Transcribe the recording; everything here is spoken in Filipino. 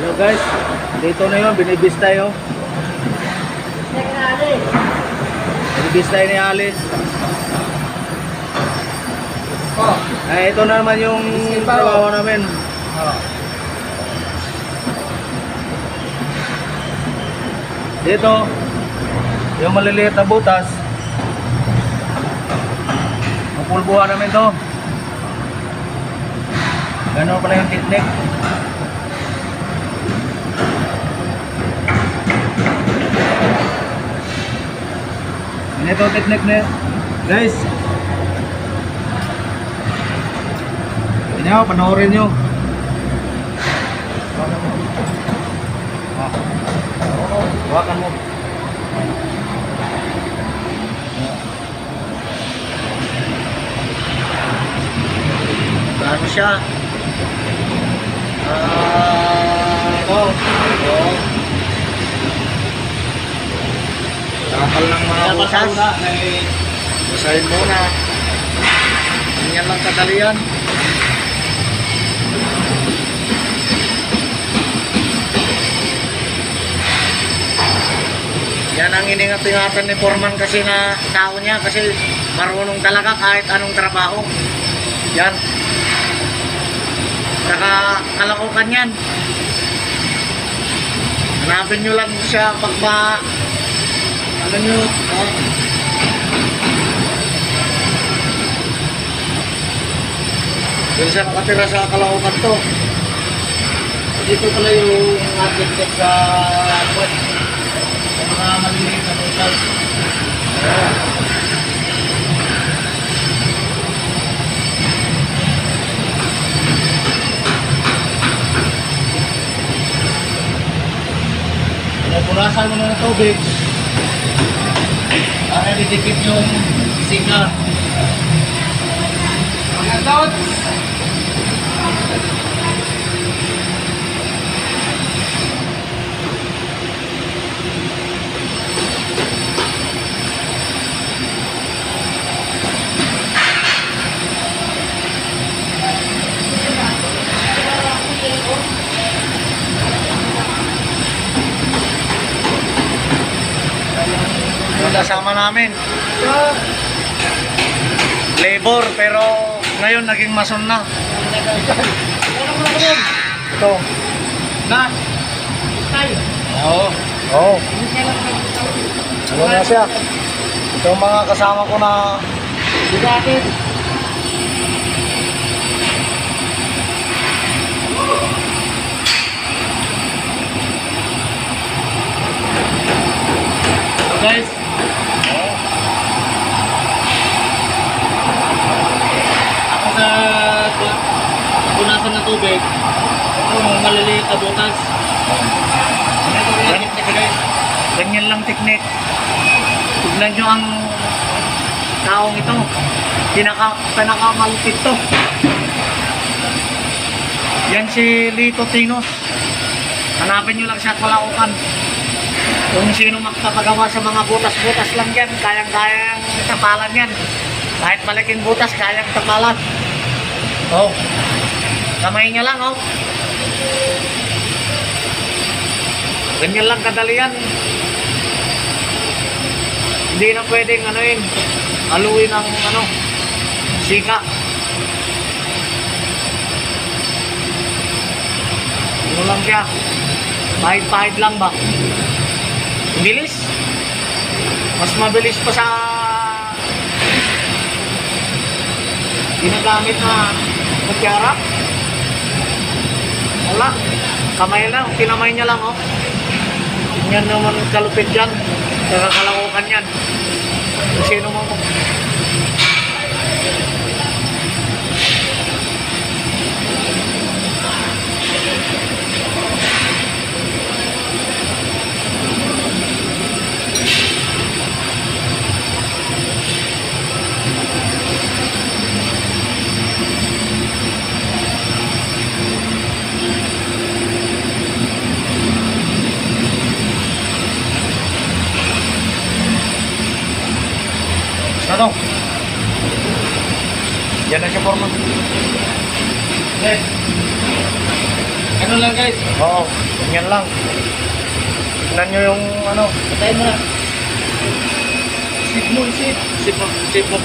Hello guys, dito na yun, binibis tayo. Binibis tayo ni Alice. Ay, ito na naman yung trabaho namin. Dito, yung maliliit na butas, mapulbuhan namin to. Ganun pala yung technique. Ito technique na guys. Ini ako, panoorin nyo. Hawakan mo. Ano siya? Kapal ng mga butas. Basahin muna. Ganyan lang kadali yan. Yan ang iningat-ingatan ni Foreman kasi na tao niya kasi marunong talaga kahit anong trabaho. Yan. Saka kalakukan yan. Hanapin nyo lang siya pag ano nyo, Doon siya nakatira sa Caloocan to. Dito pala yung architect sa web. Sa mga maliliit na butas. Punasan mo na ng tubig para didikit yung singa. Mga dots! Kasama namin labor pero ngayon naging mason na. Ito na oo ano na siya. Ito mga kasama ko na bigatin. Guys, punasan ng tubig. Ito yung maliliit na butas. Ganyan lang technique. Tignan nyo ang taong ito. Pinakamalupit to. Yan si Lito Tinos. Hanapin nyo lang siya at Caloocan. Kung sino magpapagawa sa mga butas-butas lang yan, kayang-kayang tapalan yan. Kahit malaking butas, kayang tapalan. Oh, kamay niya lang, oh. Ganyan lang kadali yan. Hindi na pwedeng haluin ang sika. Ano lang siya, pahid-pahid lang ba? Bilis. Mas mabilis pa sa ginagamit na kutsara. Wala. Kamay lang. Kinamay niya lang, oh. Yan naman kalupit dyan. Nakakalakukan yan. Kung sino mo mo. Ano? Yan na siya, Foreman. Okay. Ganun lang guys. Oo, ganyan lang. Tignan nyo yung ano. Patayin mo na. Sip mo, sip. Sip mo, sip mo.